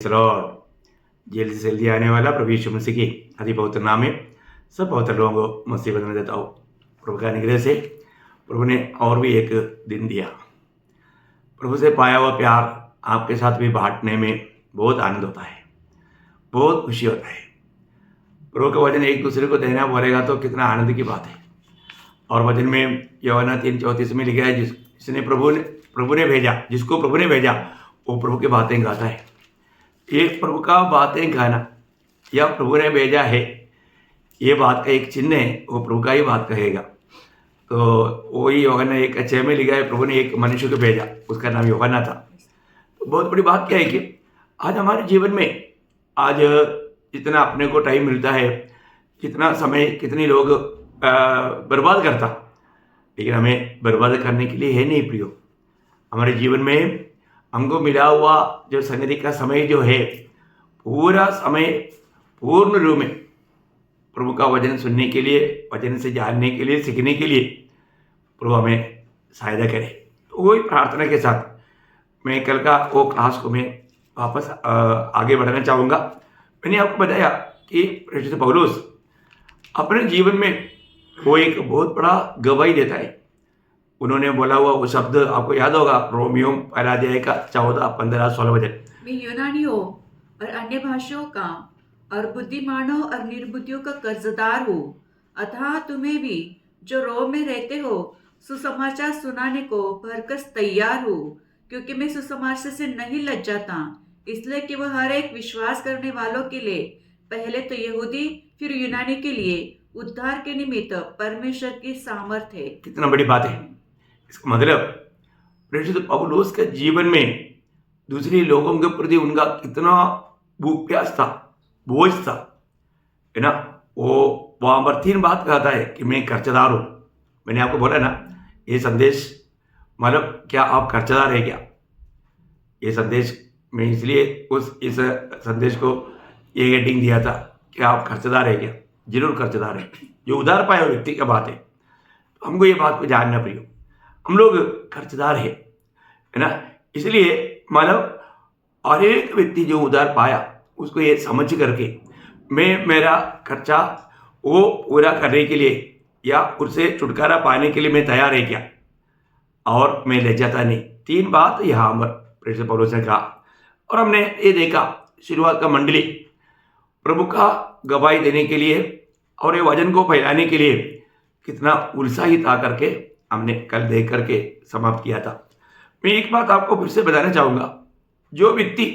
Lord. Jail से जल्दी आने वाला प्रभु यीशु मसीह की अति पवित्र नाम में सब पवित्र लोगों को मसीह बदलने देता हूँ। प्रभु का अनुग्रह से प्रभु ने और भी एक दिन दिया। प्रभु से पाया हुआ प्यार आपके साथ भी बांटने में बहुत आनंद होता है, बहुत खुशी होता है। प्रभु का वचन एक दूसरे को देना बोलेगा तो कितना आनंद की बात है। और वचन में यूहन्ना 3:34 में लिखा है, जिसने प्रभु ने भेजा, जिसको प्रभु ने भेजा वो प्रभु की बातें गाता है। ये प्रभु का बातें गाना या प्रभु ने भेजा है, ये बात का एक चिन्ह है, वो प्रभु का ही बात कहेगा। तो वही यूहन्ना 1:6 में लिखा है, प्रभु ने एक मनुष्य को भेजा, उसका नाम यूहन्ना था। तो बहुत बड़ी बात क्या है कि आज हमारे जीवन में आज जितना अपने को टाइम मिलता है, जितना समय कितने लोग बर्बाद करता, लेकिन हमें बर्बाद करने के लिए है नहीं प्रियो। हमारे जीवन में हमको मिला हुआ जो संगति का समय जो है, पूरा समय पूर्ण रूप में प्रभु का वचन सुनने के लिए, वचन से जानने के लिए, सीखने के लिए प्रभु हमें सहायता करे। तो वही प्रार्थना के साथ मैं कल का वो क्लास को मैं वापस आगे बढ़ाना चाहूँगा। मैंने आपको बताया कि प्रेषित पौलुस अपने जीवन में वो एक बहुत बड़ा गवाही देता है। उन्होंने बोला हुआ वो शब्द आपको याद होगा, रोमियो 1 का 14, 15, 16 वचन। मैं यूनानियों और अन्य भाषाओं का और बुद्धिमानों और निर्बुद्धियों का कर्जदार हूँ, अतः तुम्हें भी जो रोम में रहते हो सुसमाचार सुनाने को भरकस तैयार हूँ, क्योंकि मैं सुसमाचार से नहीं लज्जाता, इसलिए कि वह हर एक विश्वास करने वालों के लिए, पहले तो यहूदी फिर यूनानी के लिए उद्धार के निमित्त परमेश्वर की सामर्थ्य है। कितना बड़ी बात है। इसका मतलब प्रेषित पौलुस के जीवन में दूसरे लोगों के प्रति उनका कितना भूख प्यास था, बोझ था, है ना। वो वहाँ पर 3 बात कहता है कि मैं कर्जदार हूँ। मैंने आपको बोला ना, ये संदेश मतलब क्या आप कर्जदार है क्या? ये संदेश मैं इसलिए इस संदेश को ये हेडिंग दिया था कि आप कर्जदार है क्या? जरूर कर्जदार है। जो उधार पाया हुआ व्यक्ति का बात है, तो हमको ये बात को जानना प्रियो, हम लोग कर्जदार है ना। इसलिए मानव और एक व्यक्ति जो उधार पाया उसको ये समझ करके मैं मेरा खर्चा वो पूरा करने के लिए या उससे छुटकारा पाने के लिए मैं तैयार है क्या, और मैं ले जाता नहीं। 3 बात यहाँ पर प्रेषित पौलुस ने कहा। और हमने ये देखा शुरुआत का मंडली प्रभु का गवाही देने के लिए और ये वचन को फैलाने के लिए कितना उत्साहित आकर के हमने कल देख करके समाप्त किया था। मैं एक बात आपको फिर से बताना चाहूँगा, जो व्यक्ति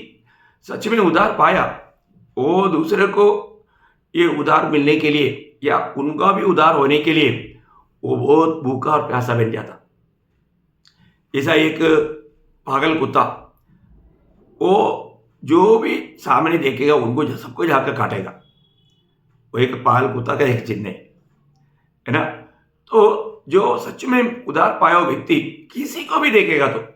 सच में उधार पाया वो दूसरे को ये उधार मिलने के लिए या उनका भी उधार होने के लिए वो बहुत भूखा और प्यासा बन जाता। ऐसा एक पागल कुत्ता, वो जो भी सामने देखेगा उनको सबको जाकर काटेगा। वो एक पागल कुत्ता का एक चिन्ह है ना। तो जो सच में उधार पाया हो व्यक्ति किसी को भी देखेगा, तो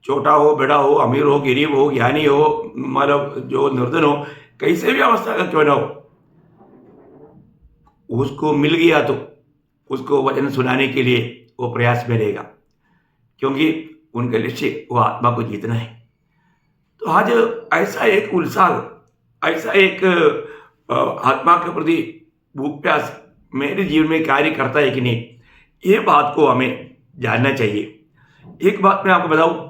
छोटा हो, बड़ा हो, अमीर हो, गरीब हो, ज्ञानी हो, मतलब जो निर्धन हो, कैसे भी अवस्था का क्यों ना हो, उसको मिल गया तो उसको वचन सुनाने के लिए वो प्रयास में रहेगा, क्योंकि उनके लक्ष्य वो आत्मा को जीतना है। तो आज ऐसा एक उत्साह, ऐसा एक आत्मा के प्रति भूख प्यास मेरे जीवन में कार्य करता है कि नहीं, ये बात को हमें जानना चाहिए। एक बात मैं आपको बताऊं,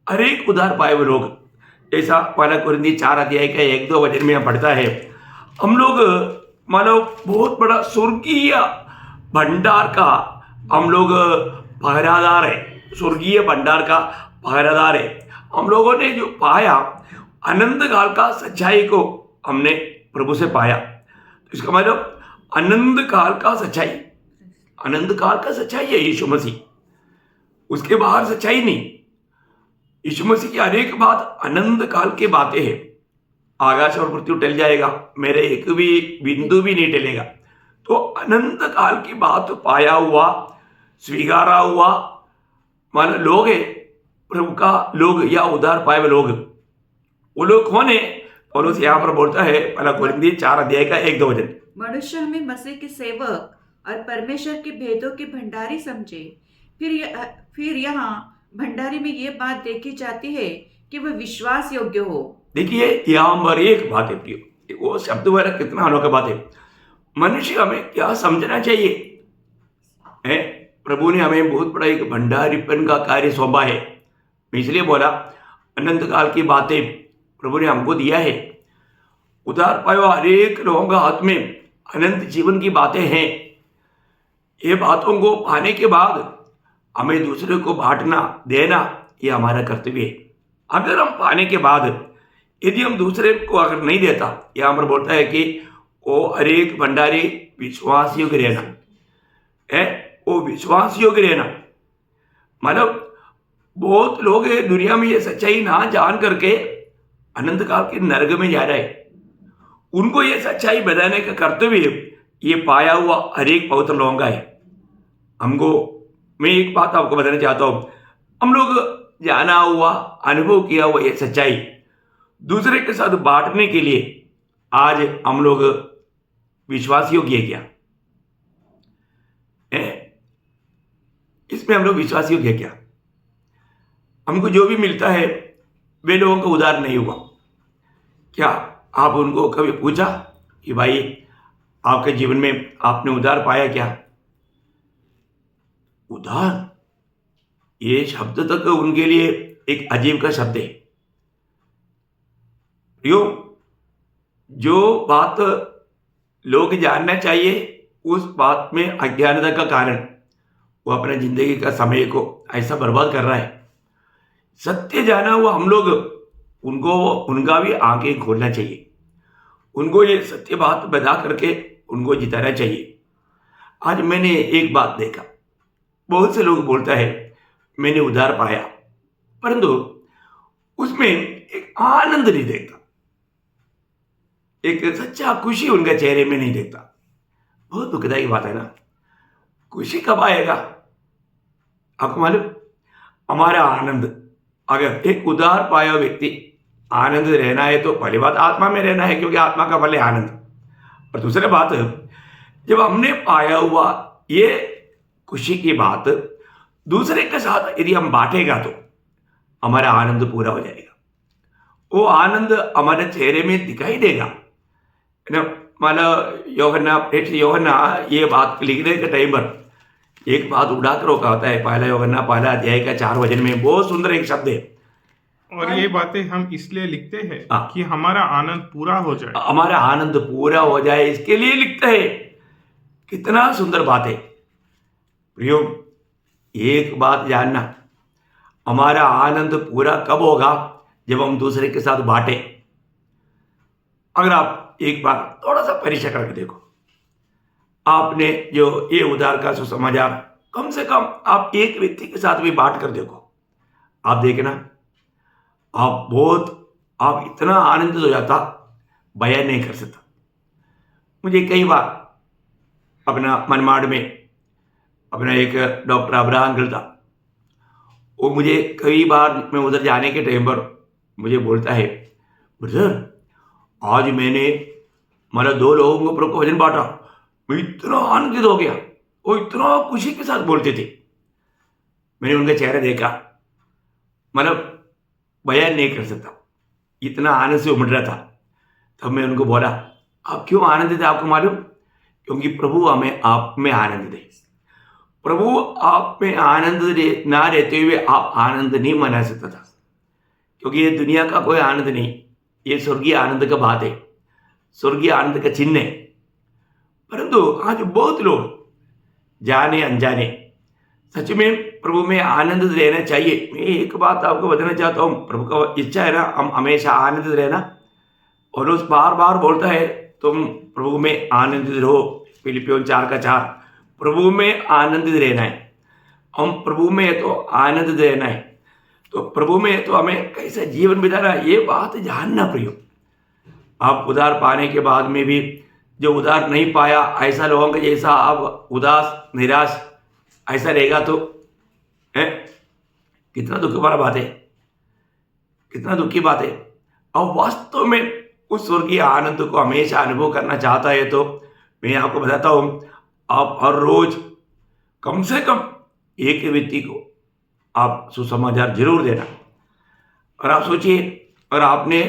हर एक उधार पाए हुए लोग, जैसा 1 कुरिन्थी 4 का 1-2 वचन में पढ़ता है, हम लोग मानो बहुत बड़ा स्वर्गीय भंडार का हम लोग पहरादार है, स्वर्गीय भंडार का पहरादार है। हम लोगों ने जो पाया अनंत काल का सच्चाई को हमने प्रभु से पाया। तो इसका मतलब अनंत काल का सच्चाई, अनंत काल का सच्चाई है यीशु मसीह, उसके बाहर सच्चाई नहीं। यीशु मसीह की अनेक बात अनंत काल की बातें हैं। आकाश और पृथ्वी टल जाएगा, मेरे एक भी बिंदु भी नहीं टलेगा। तो अनंत काल की बात पाया हुआ, स्वीकारा हुआ मान लोग है प्रभु का लोग या उधार पाए हुए लोग, वो लोग कौन है? और उस यहाँ पर बोलता है 1 कुरिन्थी 4 का 1-2 वचन। मनुष्य हमें मसीह के सेवक और परमेश्वर के भेदों के भंडारी समझे। फिर यहाँ भंडारी में ये बात देखी जाती है कि वह विश्वास योग्य हो। देखिए यहाँ पर एक बात है प्रियो, वो शब्द वगैरह कितना अनोखा बात है। मनुष्य हमें क्या समझना चाहिए है? प्रभु ने हमें बहुत बड़ा एक भंडारीपन का कार्य सौंपा है। मैं इसलिए बोला अनंत काल की बातें प्रभु ने हमको दिया है। उधार पाए हुआ हरेक लोगों का हाथ में अनंत जीवन की बातें हैं। ये बातों को पाने के बाद हमें दूसरे को बांटना देना ये हमारा कर्तव्य है। अगर हम पाने के बाद यदि हम दूसरे को अगर नहीं देता, यहाँ पर बोलता है कि वो हरेक भंडारी विश्वास योग्य रहना है, वो विश्वास योग्य रहना। मतलब बहुत लोग हैं दुनिया में ये सच्चाई ना जान करके अनंत काल के नरक में जा रहे हैं। उनको ये सच्चाई बताने का कर्तव्य ये पाया हुआ हरेक पवित्र लोगों का है। हमको मैं एक बात आपको बताना चाहता हूँ, हम लोग जाना हुआ अनुभव किया हुआ ये सच्चाई दूसरे के साथ बांटने के लिए आज हम लोग विश्वास योग्य है क्या है? इसमें हम लोग विश्वास योग्य है क्या? हमको जो भी मिलता है वे लोगों का उधार नहीं हुआ क्या? आप उनको कभी पूछा कि भाई आपके जीवन में आपने उधार पाया क्या? उधार ये शब्द तक उनके लिए एक अजीब का शब्द है। यो जो बात लोग जानना चाहिए उस बात में अज्ञानता का कारण वो अपने जिंदगी का समय को ऐसा बर्बाद कर रहा है। सत्य जाना हुआ हम लोग उनको उनका भी आंखें खोलना चाहिए, उनको ये सत्य बात बता करके उनको जिताना चाहिए। आज मैंने एक बात देखा, बहुत से लोग बोलता है मैंने उधार पाया, परंतु उसमें एक आनंद नहीं देखता, एक सच्चा खुशी उनके चेहरे में नहीं देखता। बहुत दुखदायी बात है ना। खुशी कब आएगा आपको मालूम? हमारा आनंद, अगर एक उधार पाया व्यक्ति आनंद रहना है तो पहली बात आत्मा में रहना है, क्योंकि आत्मा का फल है आनंद। और दूसरी बात, जब हमने पाया हुआ ये खुशी की बात दूसरे के साथ यदि हम बांटेगा तो हमारा आनंद पूरा हो जाएगा। वो आनंद हमारे चेहरे में दिखाई देगा। माना यूहन्ना ये बात लिखने के टाइम पर एक बात उड़ा कर रोका होता है। पहला यूहन्ना पहला अध्याय का 4 वचन में बहुत सुंदर एक शब्द है, और ये बातें हम इसलिए लिखते हैं हाँ। कि हमारा आनंद पूरा हो जाए। हमारा आनंद पूरा हो जाए इसके लिए लिखते हैं। कितना सुंदर बात है प्रियो। एक बात जानना, हमारा आनंद पूरा कब होगा? जब हम दूसरे के साथ बांटे। अगर आप एक बार थोड़ा सा परीक्षा करके देखो, आपने जो ये उधार का सुसमाचार कम से कम आप एक व्यक्ति के साथ भी बांट कर देखो, आप देखना आप इतना आनंदित हो जाता बयान नहीं कर सकता। मुझे कई बार अपना मनमाड़ में अपना एक डॉक्टर अब्राहम अंकल था, वो मुझे कई बार मैं उधर जाने के टाइम पर मुझे बोलता है, ब्रदर आज मैंने 2 लोगों के ऊपर भोजन बांटा, मैं इतना आनंदित हो गया। वो इतना खुशी के साथ बोलते थे, मैंने उनका चेहरा देखा, बयान नहीं कर सकता, इतना आनंद से उमड़ रहा था। तब मैं उनको बोला, आप क्यों आनंदित है आपको मालूम? क्योंकि प्रभु हमें आप में आनंद दे। प्रभु आप में आनंद ना रहते हुए आप आनंद नहीं मना सकता था, क्योंकि ये दुनिया का कोई आनंद नहीं, ये स्वर्गीय आनंद का बात है, स्वर्गीय आनंद का चिन्ह है। परंतु आज बहुत लोग जाने अनजाने सच में प्रभु में आनंद रहना चाहिए। मैं एक बात आपको बताना चाहता हूँ, प्रभु का इच्छा है ना हम हमेशा आनंदित रहना, और उस बार बार बोलता है तुम प्रभु में आनंदित रहो। फिलिपियों 4:4 प्रभु में आनंदित रहना है। हम प्रभु में है तो आनंदित रहना है, तो प्रभु में है तो हमें कैसा जीवन बिताना है ये बात जानना प्रियो। आप उधार पाने के बाद में भी जो उधार नहीं पाया ऐसा लोगों का जैसा आप उदास निराश ऐसा रहेगा तो है कितना दुख भरा बात है, कितना दुखी बात है। और वास्तव में उस स्वर्गीय आनंद को हमेशा अनुभव करना चाहता है तो मैं आपको बताता हूँ, आप हर रोज कम से कम एक व्यक्ति को आप सुसमाचार जरूर देना। और आप सोचिए, और आपने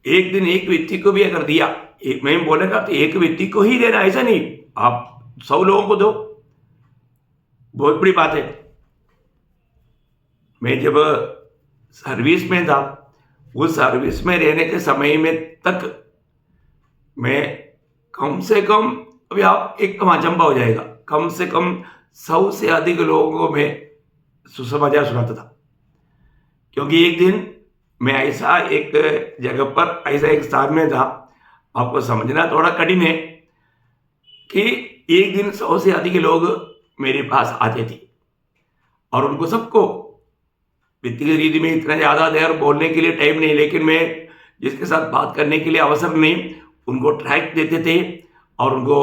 एक दिन एक व्यक्ति को भी अगर दिया, एक मैं बोलेगा तो एक व्यक्ति को ही देना, ऐसा नहीं आप 100 लोगों को दो, बहुत बड़ी बात है। मैं जब सर्विस में था, उस सर्विस में रहने के समय में तक मैं कम से कम, अभी आप एकदम अचंभा हो जाएगा, कम से कम 100 से अधिक लोगों को मैं सुसमाचार सुनाता था। क्योंकि एक दिन मैं ऐसा एक जगह पर, ऐसा एक स्थान में था, आपको समझना थोड़ा कठिन है कि एक दिन 100 से अधिक लोग मेरे पास आते थे और उनको सबको व्यक्तिगत रीति में इतना ज़्यादा देर बोलने के लिए टाइम नहीं, लेकिन मैं जिसके साथ बात करने के लिए अवसर नहीं, उनको ट्रैक देते थे और उनको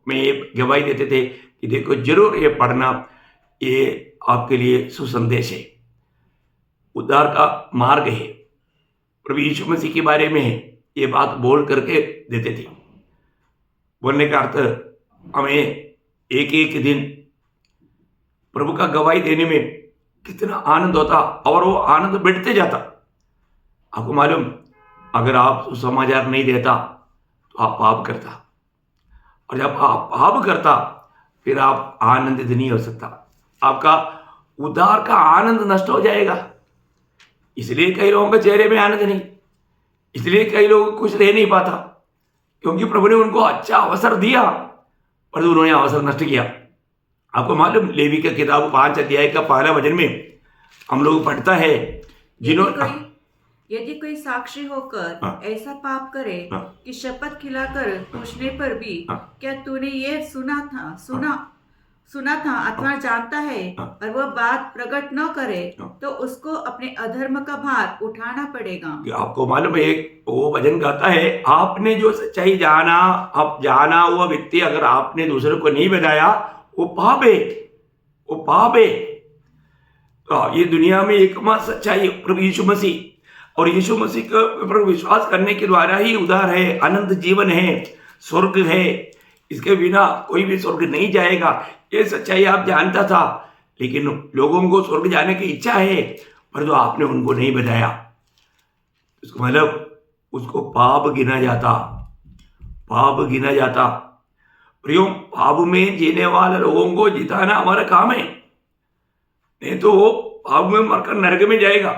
मैं ये गवाही देते थे कि देखो जरूर ये पढ़ना, ये आपके लिए सुसंदेश है, उद्धार का मार्ग है, प्रभु यीशु मसीह के बारे में है, ये बात बोल करके देते थे। बोलने का अर्थ हमें एक एक दिन प्रभु का गवाही देने में कितना आनंद होता और वो आनंद बढ़ते जाता। आपको मालूम, अगर आप सुसमाचार नहीं देता तो आप पाप करता, और जब आप पाप करता फिर आप आनंदित नहीं हो सकता, आपका उद्धार का आनंद नष्ट हो जाएगा। इसलिए कई लोगों के चेहरे में आनंद नहीं, इसलिए कई लोग खुश रह नहीं पाता, क्योंकि प्रभु ने उनको अच्छा अवसर दिया पर उन्होंने अवसर नष्ट किया। आपको मालूम, लेवी का किताब 5 अध्याय का 1 वचन में हम लोग पढ़ता है, यदि कोई साक्षी होकर हाँ। ऐसा पाप करे हाँ। कि शपथ खिलाकर पूछने पर भी हाँ। क्या तूने ये सुना था अथवा जानता है, हाँ। और वह बात प्रकट न करे हाँ। तो उसको अपने अधर्म का भार उठाना पड़ेगा। कि आपको मालूम है, एक वो वचन गाता है, आपने जो सच्चाई जाना, आप जाना हुआ व्यक्ति अगर आपने दूसरे को नहीं बताया, वो पाप है, वो पाप है। तो ये दुनिया में एकमात्र सच्चाई प्रभु यीशु मसीह, और यीशु मसीह का पर विश्वास करने के द्वारा ही उद्धार है, अनंत जीवन है, स्वर्ग है, इसके बिना कोई भी स्वर्ग नहीं जाएगा। ये सच्चाई आप जानता था, लेकिन लोगों को स्वर्ग जाने की इच्छा है, पर जो आपने उनको नहीं बताया, उसको मतलब उसको पाप गिना जाता, पाप गिना जाता। प्रियो, पाप में जीने वाले लोगों को जिताना हमारा काम है, नहीं तो वो पाप में मरकर नरक में जाएगा।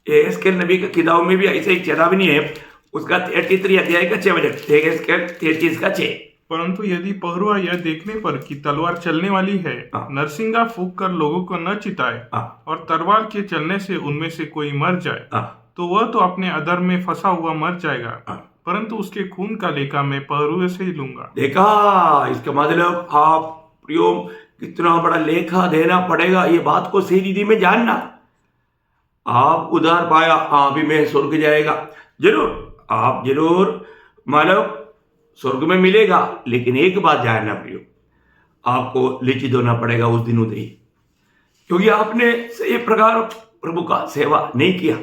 एहezकेल नबी का किताब में भी ऐसे एक चेतावनी है, उसका 33 अध्याय का 6 वचन, एहezकेल 33 का 6। परंतु यदि पहरुआ यह देखने पर कि तलवार चलने वाली है, हाँ। नरसिंगा फूंक कर लोगों को न चिताए, हाँ। और तलवार के चलने से उनमें से कोई मर जाए, हाँ। तो वह तो अपने अधर्म में फंसा हुआ मर जाएगा, हाँ। परंतु उसके खून का लेखा मैं पहरुए से ही लूंगा। देखा, इसका मतलब आप प्रियो कितना बड़ा लेखा देना पड़ेगा, ये बात को सही रीति में जानना। आप उधार पाया, अभी मैं स्वर्ग जाएगा, जरूर आप जरूर मानव स्वर्ग में मिलेगा, लेकिन एक बात जानना प्रियो, आपको लिखित होना पड़ेगा उस दिन उधर ही, क्योंकि आपने सही प्रकार प्रभु का सेवा नहीं किया।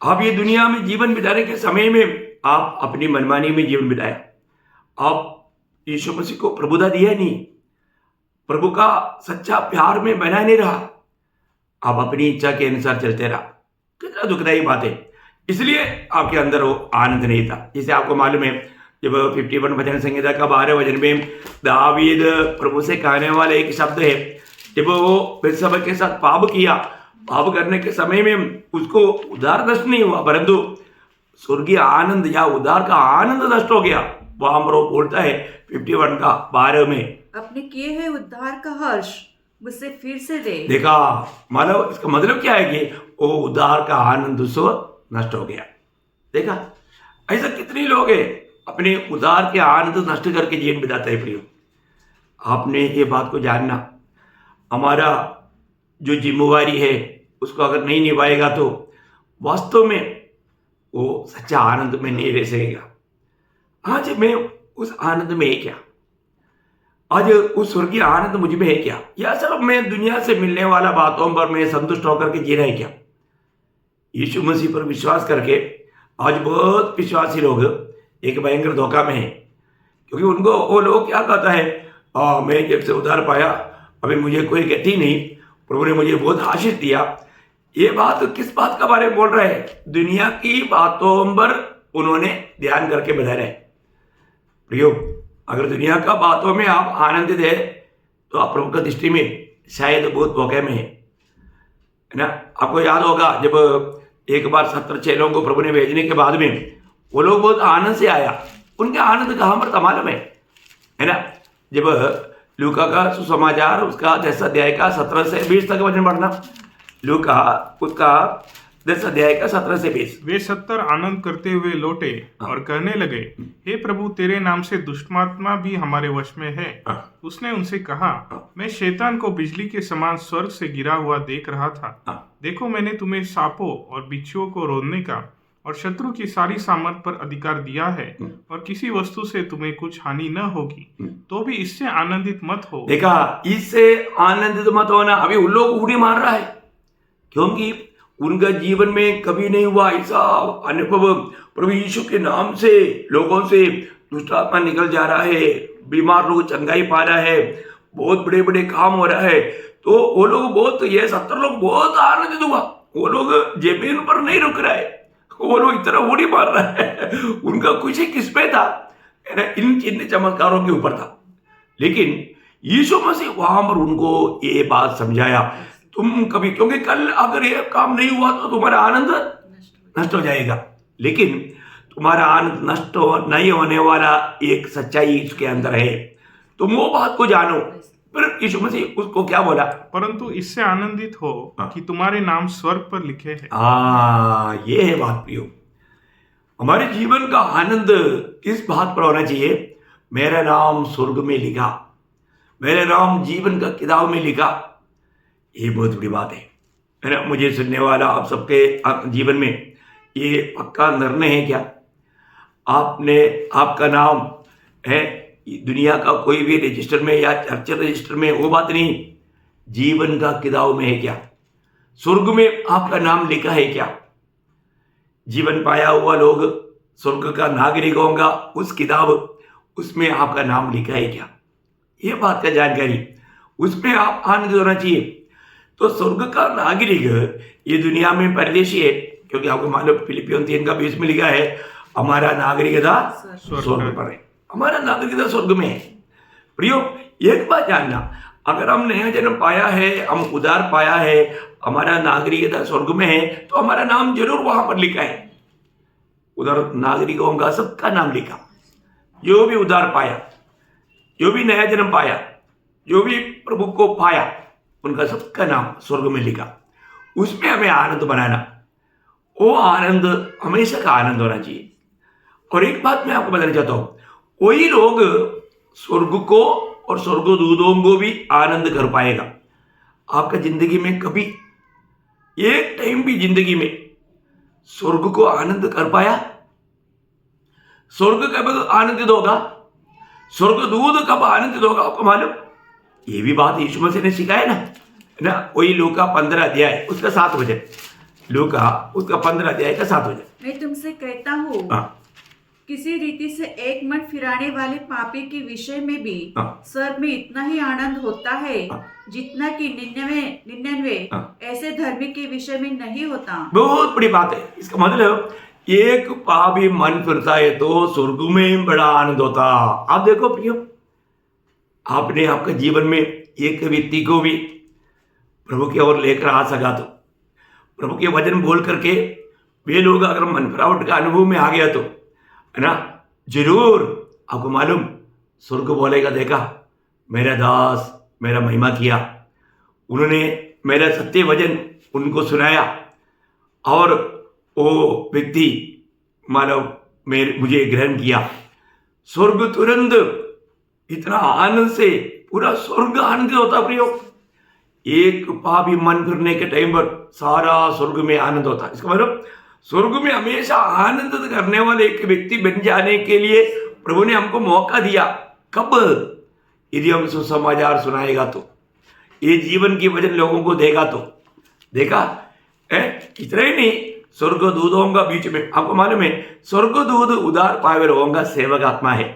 आप ये दुनिया में जीवन बिताने के समय में आप अपनी मनमानी में जीवन बिताया, आप यीशु मसीह को प्रभुता दिया नहीं, प्रभु का सच्चा प्यार में बना नहीं रहा, आप अपनी इच्छा के अनुसार चलते रहा। कितना दुखदायी बात है। इसलिए आपके अंदर वो आनंद नहीं था। जिसे आपको मालूम है, जब 51 भजन संहिता का 12 वचन में दावीद प्रभु से कहने वाला एक शब्द है, जब वो बेतशबा के साथ पाप किया, पाप करने के समय में उसको उद्धार नष्ट नहीं हुआ, परंतु स्वर्गीय आनंद या उद्धार का आनंद नष्ट हो गया। वहां पर वो बोलता है 51 का 12 में, अपने किए हुए उद्धार का हर्ष मुझसे फिर से दे। देखा, मतलब इसका मतलब क्या है कि वो उद्धार का आनंद उसको नष्ट हो गया। देखा, ऐसा कितने लोग हैं अपने उद्धार के आनंद नष्ट करके जीवन बिताते हैं। प्रियो, आपने ये बात को जानना, हमारा जो जिम्मेवारी है उसको अगर नहीं निभाएगा तो वास्तव में वो सच्चा आनंद में नहीं रह सकेगा। आज मैं उस आनंद में है क्या, आज उस स्वर्गीय आनंद मुझ में है क्या, या सिर्फ मैं दुनिया से मिलने वाला बातों पर मैं संतुष्ट होकर के जी रहा है क्या। यीशु मसीह पर विश्वास करके आज बहुत विश्वासी लोग एक भयंकर धोखा में है, क्योंकि उनको वो लोग क्या कहता है, मैं जब से उद्धार पाया अभी मुझे कोई गति नहीं, प्रभु ने मुझे बहुत आशीष दिया, ये बात किस बात का बारे में बोल रहे हैं? दुनिया की बातों पर उन्होंने ध्यान करके बता रहे हैं। प्रियो, अगर दुनिया का बातों में आप आनंदित है तो आप प्रभु की दृष्टि में शायद बहुत धोखे में है ना। आपको याद होगा जब एक बार 70 चेलों को प्रभु ने भेजने के बाद में वो लोग बहुत आनंद से आया, उनके आनंद कहाँ पर था मालूम है ना। जब लूका का सुसमाचार उसका 10 अध्याय का 17 से 20 तक वचन पढ़ना, लूका उसका 10 अध्याय का 17 से 20। वे 70 आनंद करते हुए लौटे और कहने लगे, हे प्रभु, तेरे नाम से दुष्टात्मा भी हमारे वश में है। उसने उनसे कहा, मैं शैतान को बिजली के समान स्वर्ग से गिरा हुआ देख रहा था। देखो, मैंने तुम्हें सांपों और बिच्छुओं को रोकने का और शत्रु की सारी सामर्थ पर अधिकार दिया है, और किसी वस्तु से तुम्हें कुछ हानि न होगी। तो भी इससे आनंदित मत हो। देखा, इससे आनंदित मत होना। अभी उन लोग उड़ी मार रहा है क्योंकि उनका जीवन में कभी नहीं हुआ ऐसा अनुभव। प्रभु यीशु के नाम से लोगों से दुष्ट आत्मा निकल जा रहा है, बीमार लोग चंगाई पा रहा है, बहुत बड़े बड़े काम हो रहा है। तो वो लोग बहुत, ये 70 लोग बहुत आनंदित हुआ। वो लोग जमीन पर नहीं रुक रहा है, वो लोग इतना उड़ी मार रहा है। उनका खुशी किस पे था? इन चिन्ह चमत्कारों के ऊपर था। लेकिन यीशु मसीह वहां पर उनको ये बात समझाया, तुम कभी, क्योंकि कल अगर ये काम नहीं हुआ तो तुम्हारा आनंद नष्ट हो जाएगा। लेकिन तुम्हारा आनंद नष्ट नहीं होने वाला एक सच्चाई इसके अंदर है, तुम वो बात को जानो। फिर यीशु मसीह उसको क्या बोला? परंतु इससे आनंदित हो कि तुम्हारे नाम स्वर्ग पर लिखे हैं। ये है बात प्रियो। हमारे जीवन का आनंद किस बात पर होना चाहिए? मेरा नाम स्वर्ग में लिखा, मेरा नाम जीवन का किताब में लिखा। ये बहुत बड़ी बात है ना। मुझे सुनने वाला आप सबके जीवन में ये पक्का निर्णय है क्या? आपका नाम है दुनिया का कोई भी रजिस्टर में या चर्च रजिस्टर में, वो बात नहीं, जीवन का किताब में है क्या? स्वर्ग में आपका नाम लिखा है क्या? जीवन पाया हुआ लोग स्वर्ग का नागरिक होगा, उस किताब उसमें आपका नाम लिखा है क्या? ये बात का जानकारी, उसमें आप आनंद होना चाहिए। तो स्वर्ग का नागरिक ये दुनिया में परदेशी है, क्योंकि आपको मालूम फिलिपियों 3 का 20 में लिखा है, हमारा नागरिकता स्वर्ग पर है, हमारा नागरिकता स्वर्ग में है। प्रियो, एक बात जानना, अगर हम नया जन्म पाया है, हम उद्धार पाया है, हमारा नागरिकता स्वर्ग में है, तो हमारा नाम जरूर वहां पर लिखा है। उधर नागरिकों का सबका नाम लिखा, जो भी उद्धार पाया, जो भी नया जन्म पाया, जो भी प्रभु को पाया, उनका सबका नाम स्वर्ग में लिखा। उसमें हमें आनंद बनाना, वो आनंद हमेशा का आनंद होना चाहिए। और एक बात मैं आपको बताना चाहता हूं, वही लोग स्वर्ग को और स्वर्गदूतों को भी आनंद कर पाएगा। आपका जिंदगी में कभी एक टाइम भी जिंदगी में स्वर्ग को आनंद कर पाया? स्वर्ग कब आनंदित होगा? स्वर्गदूत कब आनंदित होगा? आपको मालूम? ये भी बात यीशु मसीह ने सिखाया ना। वही लूका 15 अध्याय उसका 7 वचन, लूका उसका 15 अध्याय का 7 वचन। मैं तुमसे कहता हूँ, किसी रीति से एक मन फिराने वाले पापी के विषय में भी स्वर्ग में इतना ही आनंद होता है जितना कि 99 ऐसे धर्मी के विषय में नहीं होता। बहुत बड़ी बात है। इसका मतलब एक पापी मन फिरता है तो स्वर्ग में बड़ा आनंद होता। आप देखो प्रियो, आपने आपके जीवन में एक व्यक्ति को भी प्रभु की ओर लेकर आ सका तो, प्रभु के वचन बोल करके वे लोग अगर मन फिरावट का अनुभव में आ गया तो, है ना, जरूर आपको मालूम स्वर्ग बोलेगा, देखा मेरा दास मेरा महिमा किया, उन्होंने मेरा सत्य वचन उनको सुनाया और वो व्यक्ति मानव मुझे ग्रहण किया। स्वर्ग तुरंत इतना आनंद से पूरा स्वर्ग आनंदित होता। प्रियो, एक पापी मन फिरने के टाइम पर सारा स्वर्ग में आनंद होता। इसका मतलब स्वर्ग में हमेशा आनंदित करने वाले एक व्यक्ति बन जाने के लिए प्रभु ने हमको मौका दिया। कब? यदि हम सुसमाचार सुनाएगा तो, ये जीवन की वचन लोगों को देगा तो। देखा है, इतना ही नहीं, स्वर्गदूतों का बीच में आपको मालूम है स्वर्गदूत उद्धार पाए लोगों का सेवक आत्मा है,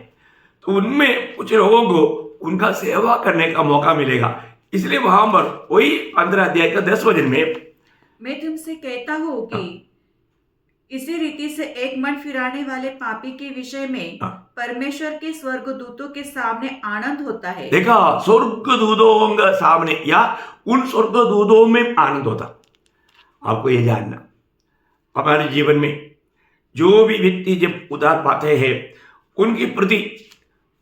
तो उनमें कुछ लोगों को उनका सेवा करने का मौका मिलेगा। इसलिए वहां पर वही 15 अध्याय का 10 वचन में मैं तुमसे कहता हूँ कि इसी रीति से एक मन फिराने वाले पापी के विषय में हाँ। परमेश्वर के स्वर्गदूतों के सामने आनंद होता है। देखा, स्वर्गदूतों के सामने या उन स्वर्गदूतों में आनंद होता। आपको ये जानना, हमारे जीवन में जो भी व्यक्ति जब उद्धार पाते हैं उनके प्रति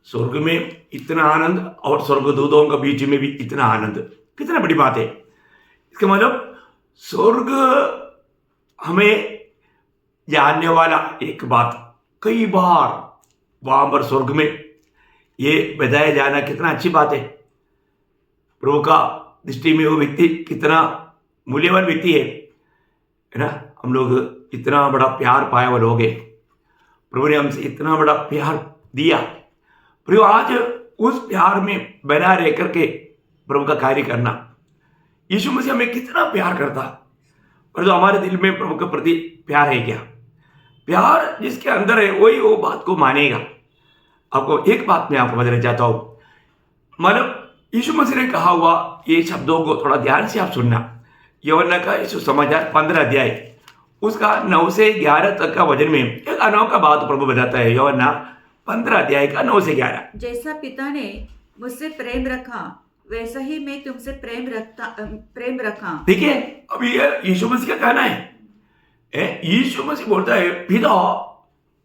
स्वर्ग में इतना आनंद और स्वर्गदूतों के बीच में भी इतना आनंद, कितना बड़ी बात है। इसका मतलब स्वर्ग हमें जानने वाला एक बात, कई बार वहां पर स्वर्ग में ये बताया जाना कितना अच्छी बात है। प्रभु का दृष्टि में वो व्यक्ति कितना मूल्यवान व्यक्ति है ना। हम लोग इतना बड़ा प्यार पाए हुए लोग हैं, प्रभु ने हमसे इतना बड़ा प्यार दिया। प्रभु आज उस प्यार में बना रह करके प्रभु का कार्य करना, यीशु मसीह हमें कितना प्यार करता, पर जो हमारे दिल में प्रभु के प्रति प्यार है क्या? प्यार जिसके अंदर है वही वो बात को मानेगा। आपको एक बात मैं आपको बताना चाहता हूं, मतलब यीशु मसीह ने कहा हुआ ये शब्दों को थोड़ा ध्यान से आप सुनना। यूहन्ना का यीशु समाचार 15 अध्याय उसका 9 से 11 तक का वचन में एक अनोखा बात प्रभु बताता है। यूहन्ना 15 अध्याय का 9 से 11। जैसा पिता ने मुझसे प्रेम रखा वैसा ही मैं तुमसे प्रेम रखा। ठीक है, अभी ये यीशु मसीह का कहना है। यीशु मसीह बोलता है पिता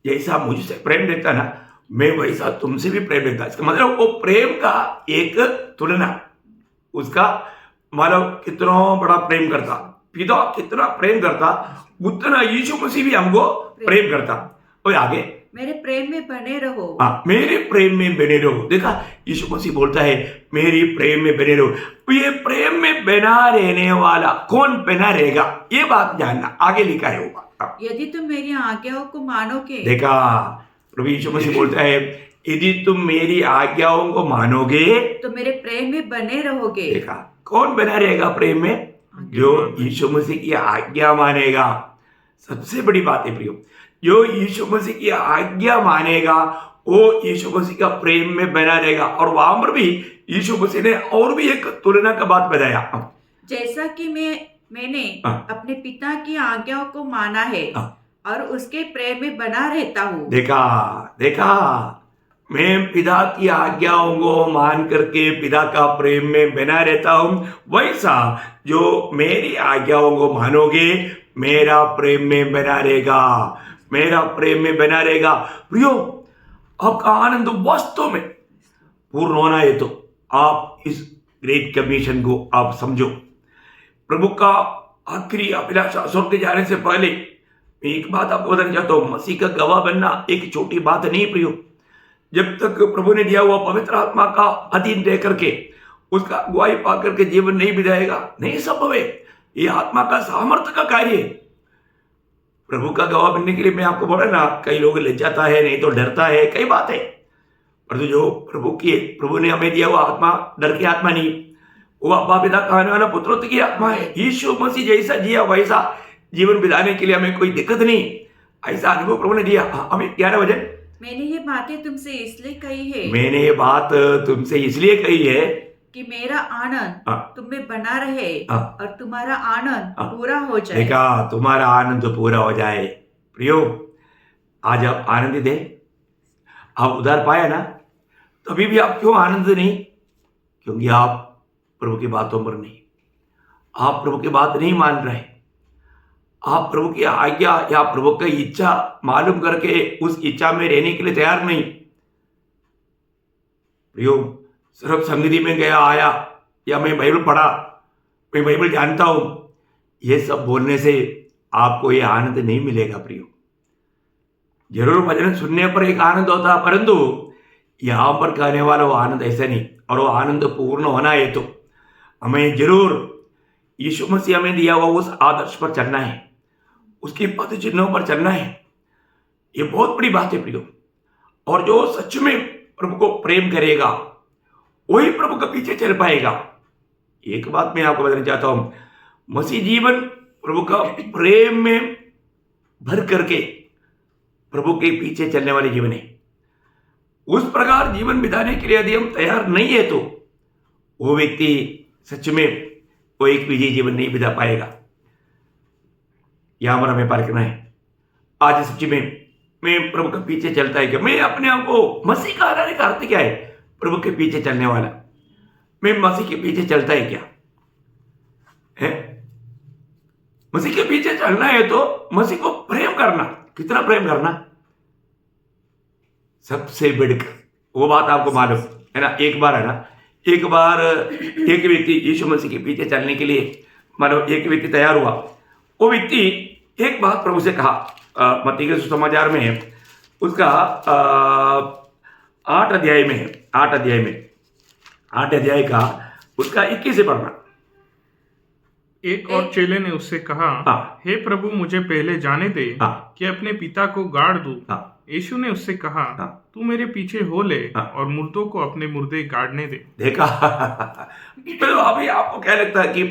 जैसा मुझसे प्रेम रखता ना, मैं वैसा तुमसे भी प्रेम रखता। इसका मतलब वो प्रेम का एक तुलना, उसका मतलब कितना बड़ा प्रेम करता, पिता कितना प्रेम करता, उतना यीशु मसीह भी हमको प्रेम करता। और आगे मेरे प्रेम में बने रहो। मेरे प्रेम में बने रहो। देखा, यीशु मसीह बोलता है मेरी प्रेम में बने रहो। तो ये प्रेम में बना रहने वाला कौन बना रहेगा, ये बात जानना। आगे लिखा है वो बात, यदि तुम मेरी आज्ञाओं को मानोगे। देखा, प्रभु यीशु मसीह बोलता है यदि तुम मेरी आज्ञाओं को मानोगे तो मेरे प्रेम में बने रहोगे। देखा, कौन बना रहेगा प्रेम में? जो यीशु मसीह की आज्ञा मानेगा। सबसे बड़ी बात है प्रियो, जो यीशु मसीह की आज्ञा मानेगा वो यीशु मसीह का प्रेम में बना रहेगा। और वहां पर भी यीशु मसीह ने और भी एक तुलना का बात बताया, जैसा कि मैंने अपने पिता की आज्ञाओं को माना है और उसके प्रेम में बना रहता हूँ। देखा, मैं पिता की आज्ञाओं को मान करके पिता का प्रेम में बना रहता हूँ, वैसा जो मेरी आज्ञाओं को मानोगे मेरा प्रेम में बना रहेगा, मेरा प्रेम में बना रहेगा। प्रियो, आपका आनंद वास्तव में पूर्ण होना है तो आप इस ग्रेट कमीशन को आप समझो। प्रभु का आखिरी अभिलाषा स्वर्ग जाने से पहले मैं एक बात आपको बताना चाहता हूँ, मसीह का गवाह बनना एक छोटी बात नहीं प्रियो। जब तक प्रभु ने दिया हुआ पवित्र आत्मा का अधीन रह करके उसका गवाही पा करके जीवन नहीं बिताएगा, नहीं संभव है। ये आत्मा का सामर्थ्य का कार्य है। प्रभु का गवाह बनने के लिए मैं आपको बोला ना, कई लोग लज्जाता है, नहीं तो डरता है, कई बात है। पर जो प्रभु ने हमें दिया हुआ आत्मा डर की आत्मा नहीं, वो अब्बा पिता कहने वाला पुत्रों की आत्मा है। यीशु मसीह जैसा जिया वैसा जीवन बिताने के लिए हमें कोई दिक्कत नहीं, ऐसा अनुभव प्रभु ने दिया। हमें 11 वचन, मैंने ये बातें तुमसे इसलिए कही है, मैंने ये बात तुमसे इसलिए कही है कि मेरा आनंद तुम में बना रहे और तुम्हारा आनंद पूरा हो जाए। देखा, तुम्हारा आनंद पूरा हो जाए। प्रियो, आज आप आनंदित है, आप उधार पाया ना, तभी भी आप क्यों आनंद नहीं? क्योंकि आप प्रभु की बातों पर नहीं, आप प्रभु की बात नहीं मान रहे, आप प्रभु की आज्ञा या प्रभु की इच्छा मालूम करके उस इच्छा में रहने के लिए तैयार नहीं। प्रियो, सिर्फ संगति में गया आया या मैं बाइबल पढ़ा, मैं बाइबल जानता हूं, ये सब बोलने से आपको ये आनंद नहीं मिलेगा प्रियो। जरूर वचन सुनने पर एक आनंद होता, परंतु यहां पर कहने वाला वो आनंद ऐसा नहीं। और वो आनंद पूर्ण होना है तो हमें जरूर यीशु मसीह हमें दिया हुआ उस आदर्श पर चलना है, उसकी पद चिन्हों पर चलना है। ये बहुत बड़ी बात है प्रियो। और जो सच में प्रभु को प्रेम करेगा वही प्रभु के पीछे चल पाएगा। एक बात मैं आपको बताना चाहता हूं, मसीह जीवन प्रभु का प्रेम में भर करके प्रभु के पीछे चलने वाले जीवन है। उस प्रकार जीवन बिताने के लिए यदि हम तैयार नहीं है तो वो व्यक्ति सच में वो एक विजयी जीवन नहीं बिता पाएगा। यहाँ पर हमें परखना है। आज सच्ची में मैं प्रभु के पीछे चलता है क्या? मैं अपने आप को मसीह कहलाने का अर्थ क्या है? प्रभु के पीछे चलने वाला। मैं मसीह के पीछे चलता है क्या है? मसीह के पीछे चलना है तो मसीह को प्रेम करना। कितना प्रेम करना? सबसे बढ़कर। वो बात आपको मालूम है ना? एक बार एक व्यक्ति यीशु मसीह के पीछे चलने के लिए मतलब एक व्यक्ति तैयार हुआ। वो व्यक्ति एक बात प्रभु से कहा। मत्ती के सुसमाचार में है, उसका 8 अध्याय में है। 8 अध्याय का उसका 21 से पढ़ना। एक और चेले ने उससे कहा, हाँ। हे प्रभु, मुझे पहले जाने दे हाँ। कि अपने पिता को गाड़ दूं। हाँ। यीशु ने उससे कहा, हाँ। तू मेरे पीछे हो ले हाँ। और मुर्दों को अपने मुर्दे गाड़ने दे। देखा? तो अभी आपको क्या लगता है कि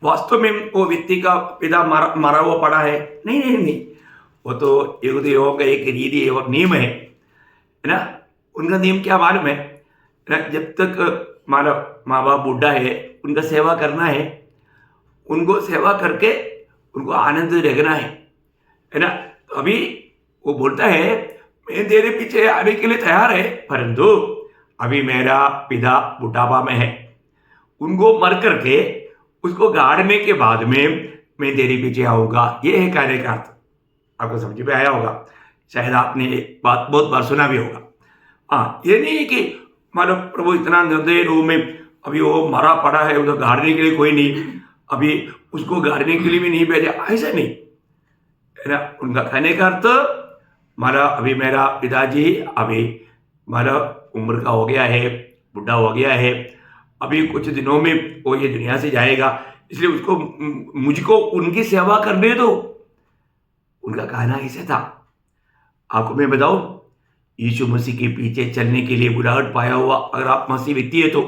वास्तव में वो व्यक्ति का पिता मारा हुआ पड़ा है? नहीं, वो तो यहूदियों का एक रीति और नियम है ना? उनका नियम क्या मालूम है ना? जब तक माँ बाप बूढ़ा है, उनका सेवा करना है, उनको सेवा करके उनको आनंद रखना है ना? तो अभी वो बोलता है, मैं तेरे पीछे आने के लिए तैयार है, परंतु अभी मेरा पिता बुढ़ापा में है, उनको मर करके उसको गाड़ने के बाद में मैं तेरे पीछे आऊंगा। ये है कहने का अर्थ। आपको समझ में आया होगा? शायद आपने ये बात बहुत बार सुना भी होगा। हाँ, ये नहीं है कि मतलब प्रभु इतना निर्दय रूप में अभी वो मरा पड़ा है, उधर गाड़ने के लिए कोई नहीं, अभी उसको गाड़ने के लिए भी नहीं भेजा, ऐसा नहीं है ना? उनका कहने का अर्थ, मारा अभी मेरा पिताजी अभी मारा उम्र का हो गया है, बुढ़ा हो गया है, अभी कुछ दिनों में वो ये दुनिया से जाएगा, इसलिए उसको मुझको उनकी सेवा करने दो। उनका कहना ऐसा था। आपको मैं बताऊं, यीशु मसीह के पीछे चलने के लिए बुलाहट पाया हुआ अगर आप मसीह व्यक्ति है तो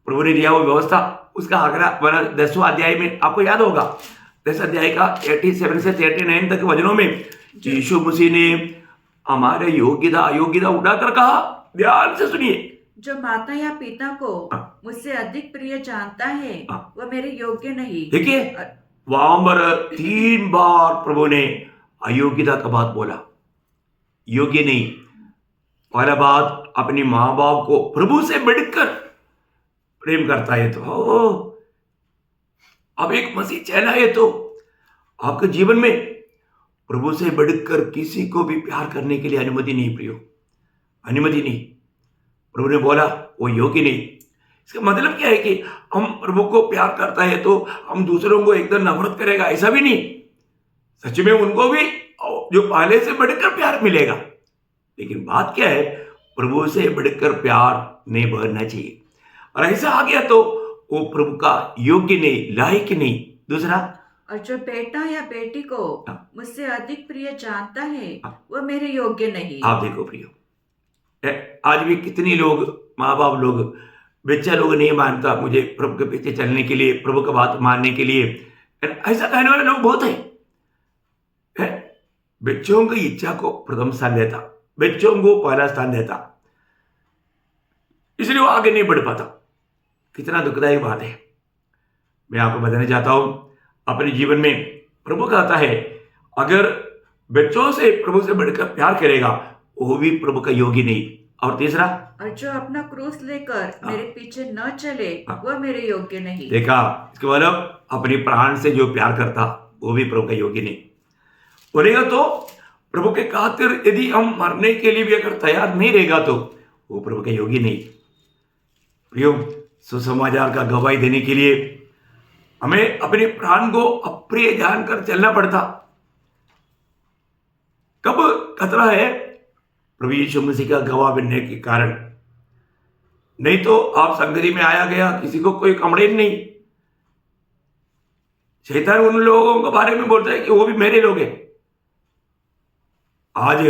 प्रभु ने दिया हुआ व्यवस्था, उसका अगला 10वां अध्याय में आपको याद होगा, 10 अध्याय का 87 से 39 तक वचनों में यीशु मसीह ने हमारे योग्यता अयोग्यता उठाकर कहा। ध्यान से सुनिए। जो माता या पिता को मुझसे अधिक प्रिय जानता है वह मेरे योग्य नहीं। देखिए, वहां पर 3 बार प्रभु ने अयोग्यता का बात बोला, योग्य नहीं। पहला बात, अपनी माँ बाप को प्रभु से बढ़कर प्रेम करता है तो अब एक मसीह चेला है तो आपके जीवन में प्रभु से बढ़कर किसी को भी प्यार करने के लिए अनुमति नहीं, प्रियो, अनुमति नहीं। प्रभु ने बोला वो योग्य नहीं। इसका मतलब क्या है कि हम प्रभु को प्यार करता है तो हम दूसरों को एकदम नफरत करेगा, ऐसा भी नहीं। सच में उनको भी जो पहले से बढ़कर प्यार मिलेगा, लेकिन बात क्या है, प्रभु से बढ़कर प्यार नहीं बढ़ना चाहिए। और ऐसा आ गया तो वो प्रभु का योग्य नहीं, लायक नहीं। दूसरा, और जो बेटा या बेटी को मुझसे अधिक प्रिय जानता है वह मेरे योग्य नहीं। आप देखो प्रियो, आज भी कितनी लोग, माँ बाप लोग, बच्चा लोग नहीं मानता मुझे प्रभु के पीछे चलने के लिए, प्रभु का बात मानने के लिए, ऐसा कहने वाले लोग बहुत है। बच्चों की इच्छा को प्रथम स्थान देता, बच्चों को पहला स्थान देता, इसलिए वो आगे नहीं बढ़ पाता। कितना दुखदायी बात है। मैं आपको बताना चाहता हूं, अपने जीवन में प्रभु कहता है अगर बच्चों से प्रभु से बढ़कर प्यार करेगा वो भी प्रभु का योगी नहीं। और तीसरा, और जो अपना क्रूस लेकर मेरे पीछे न चले वह मेरे योग्य नहीं। देखा, इसके मतलब अपने प्राण से जो प्यार करता वो भी प्रभु का योगी नहीं बोलेगा। तो प्रभु के खातिर यदि हम मरने के लिए भी अगर तैयार नहीं रहेगा तो वो प्रभु का योगी नहीं। प्रियो, सुसमाचार का गवाही देने के लिए हमें अपने प्राण को अप्रिय जानकर चलना पड़ता। कब खतरा है? प्रभु यीशु मसीह का गवाह बनने के कारण। नहीं तो आप संगति में आया गया, किसी को कोई कमड़े नहीं। शैतान उन लोगों के बारे में बोलता है कि वो भी मेरे लोग हैं। आज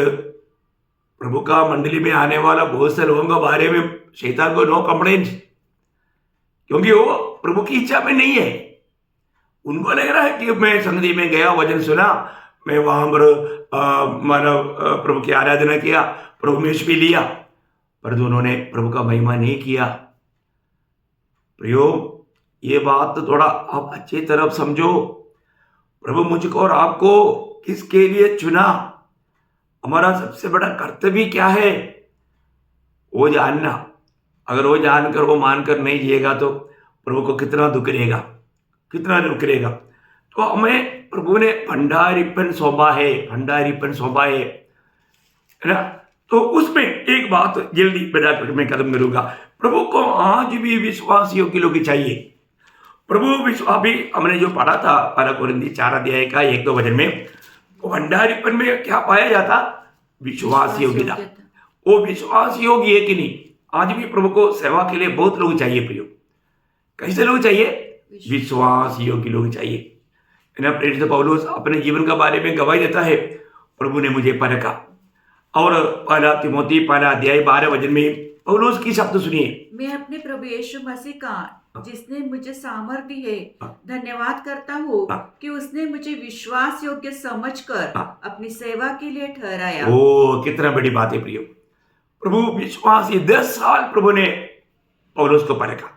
प्रभु का मंडली में आने वाला बहुत से लोगों के बारे में शैतान को नो कंप्लेंट, क्योंकि वो प्रभु की इच्छा में नहीं है। उनको लग रहा है कि मैं संगति में गया, वचन सुना, मैं वहां पर मानव प्रभु की आराधना किया, प्रभु में भी लिया, पर उन्होंने प्रभु का महिमा नहीं किया। प्रियो, ये बात तो थोड़ा आप अच्छी तरफ समझो। प्रभु मुझको और आपको किसके लिए चुना, हमारा सबसे बड़ा कर्तव्य क्या है वो जानना। अगर वो जानकर वो मानकर नहीं जिएगा तो प्रभु को कितना दुख रहेगा, कितना दुख रहेगा। तो हमें प्रभु ने भंडारीपन सौंपा है ना। तो उसमें एक बात जल्दी बता कर मैं कदम करूंगा। प्रभु को आज भी विश्वास योग्य लोग चाहिए। प्रभु विश्वास भी हमने जो पढ़ा था पहला कोरिन्थी 4 अध्याय का 1-2 वचन में, वो भंडारीपन में क्या पाया जाता, विश्वास योग्यता। वो विश्वास योग्य है कि नहीं। आज भी प्रभु को सेवा के लिए बहुत लोग चाहिए प्रियो। कैसे लोग चाहिए, विश्वास योग्य लोग चाहिए, है ना। प्रेरित पौलुस अपने जीवन के बारे में गवाही देता है, प्रभु ने मुझे परखा। और पहला तिमोथी 1 अध्याय 12 वचन में पौलुस की शब्द सुनिए, मैं अपने प्रभु यीशु मसीह का जिसने मुझे सामर्थ्य दी है धन्यवाद करता हूँ कि उसने मुझे विश्वास योग्य समझकर अपनी सेवा के लिए ठहराया। ओ कितना बड़ी बात है प्रियो। प्रभु विश्वास, 10 साल प्रभु ने पौलुस को परखा,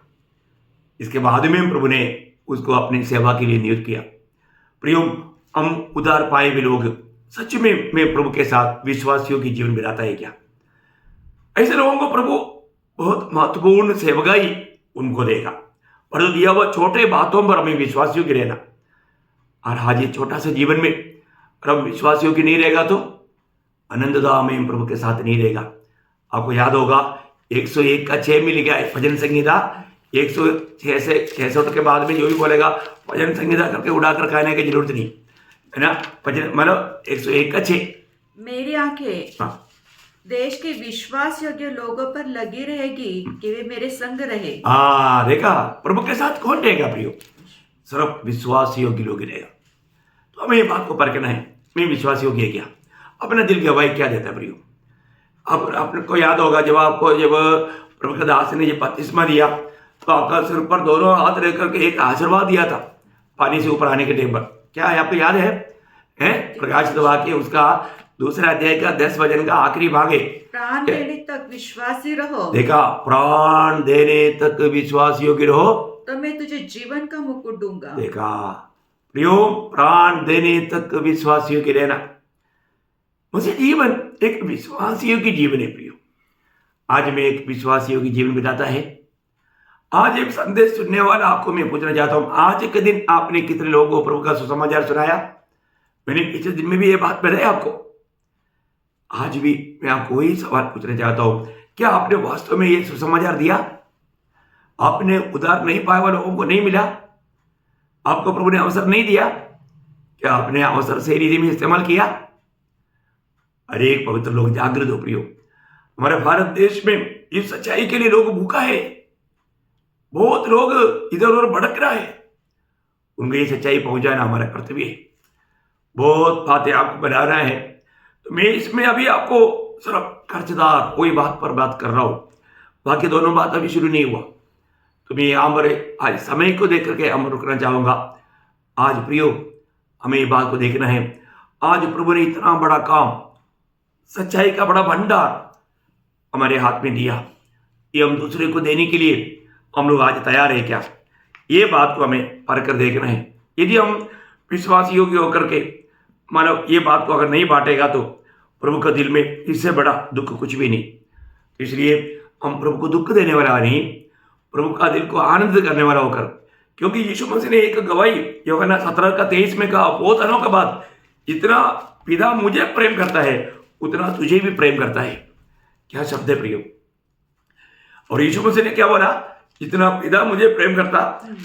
इसके बाद में प्रभु ने उसको अपनी सेवा के लिए नियुक्त किया। प्रियो, हम उदार पाए हुए लोग सच में प्रभु के साथ विश्वासियों की जीवन बिताता है क्या? ऐसे लोगों को प्रभु बहुत महत्वपूर्ण सेवकाई उनको देगा, और जो दिया हुआ छोटे बातों पर हमें विश्वासियों की रहना। और आज ये छोटा सा जीवन में अगर हम विश्वासियों की नहीं रहेगा तो आनंददा में प्रभु के साथ नहीं रहेगा। आपको याद होगा 101 का 6 में लिखा है, भजन संहिता 106 से 66 के बाद में जो भी बोलेगा भजन संहिता करके उड़ाकर खाने की जरूरत नहीं, है ना। भजन मतलब 101 का 6, मेरी आंखें देश के विश्वास योग्य लोगों पर लगी रहेगी कि वे मेरे संग रहे। देखा, प्रभु के साथ कौन रहेगा प्रियो, सिर्फ विश्वास योग्य लोग रहेगा। तो हमें ये बात को परखना है, मैं विश्वास योग्य है क्या, अपना दिल गवाही क्या देता है प्रियो। आपको याद होगा जब प्रभु के दास ने बपतिस्मा दिया तो आपका सिर पर दोनों हाथ रख करके एक आशीर्वाद दिया था पानी से ऊपर आने के टाइम पर। क्या है आपको याद है? प्रकाशित वाक्य उसका 2 अध्याय का 10 वचन का आखिरी भाग है, प्राण देने तक विश्वासी रहो। देखा, प्राण देने तक विश्वास योग्य रहो तो मैं तुझे जीवन का मुकुट दूंगा। देखा प्रियो, प्राण देने तक विश्वास योग्य रहना, मुझे जीवन एक विश्वासियों की जीवन है प्रियो। आज मैं एक विश्वासियों की जीवन बिताता है। आज एक संदेश सुनने वाला आपको मैं पूछना चाहता हूं, आज के दिन आपने कितने लोगों को प्रभु का सुसमाचार सुनाया? मैंने पिछले दिन में भी ये बात बताई आपको। आज भी मैं आपको वही सवाल पूछना चाहता हूं, क्या आपने वास्तव में ये सुसमाचार दिया? आपने उधार नहीं पाए वाले लोगों को नहीं मिला? आपको प्रभु ने अवसर नहीं दिया? क्या आपने अवसर सही रीति में इस्तेमाल किया? अरे पवित्र लोग जागृत हो प्रियो। हमारे भारत देश में इस सच्चाई के लिए लोग भूखा है, बहुत लोग इधर उधर भटक रहा है, उनको ये सच्चाई पहुंचाना हमारा कर्तव्य है। बहुत बातें आपको बनाना है, तो मैं इसमें अभी आपको सिर्फ कर्जदार वही बात पर बात कर रहा हूं, बाकी दोनों बात अभी शुरू नहीं हुआ। तो मैं यहाँ पर आज समय को देख करके हम रुकना चाहूंगा। आज प्रियो हमें ये बात को देखना है, आज प्रभु ने इतना बड़ा काम, सच्चाई का बड़ा भंडार हमारे हाथ में दिया, ये हम दूसरे को देने के लिए हम लोग आज तैयार है क्या? ये बात को हमें पर कर देखना है। यदि हम विश्वास योग्य होकर के मानो ये बात को अगर नहीं बांटेगा तो प्रभु का दिल में इससे बड़ा दुख कुछ भी नहीं। इसलिए हम प्रभु को दुख देने वाला नहीं, प्रभु का दिल को आनंद करने वाला होकर, क्योंकि यीशु मसीह ने एक गवाही यूहन्ना 17:23 में कहा, बहुत दिनों के बाद, जितना पिता मुझे प्रेम करता है उतना तुझे भी प्रेम करता है। क्या शब्द है प्रियो। और यीशु मसीह ने क्या बोला, जितना पिता मुझे प्रेम करता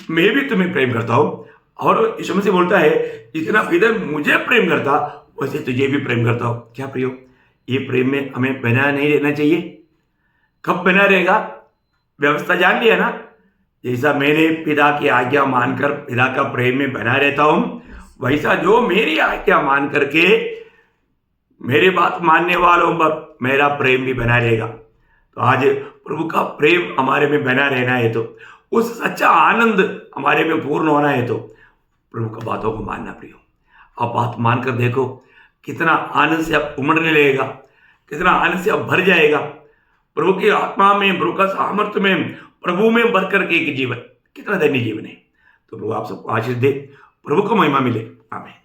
मैं भी तुम्हें प्रेम करता हूं। और यीशु मसीह बोलता है, जितना पिता मुझे प्रेम करता वैसे तुझे भी प्रेम करता हूं। क्या प्रियो, ये प्रेम में हमें बना नहीं रहना चाहिए? कब बना रहेगा? व्यवस्था जान लिया ना, जैसा मैंने पिता की आज्ञा मानकर पिता का प्रेम में बना रहता हूं, वैसा जो मेरी आज्ञा मान करके मेरे बात मानने वालों पर मेरा प्रेम भी बना रहेगा। तो आज प्रभु का प्रेम हमारे में बना रहना है, तो उस सच्चा आनंद हमारे में पूर्ण होना है, तो प्रभु का बातों को मानना प्रियो। आप बात मानकर देखो, कितना आनंद से आप उमड़ने लगेगा, कितना आनंद से आप भर जाएगा। प्रभु की आत्मा में, प्रभु का सामर्थ्य में, प्रभु में भर करके एक जीवन, कितना धन्य जीवन है। तो प्रभु आप सबको आशीष दे, प्रभु को महिमा मिले। आमीन।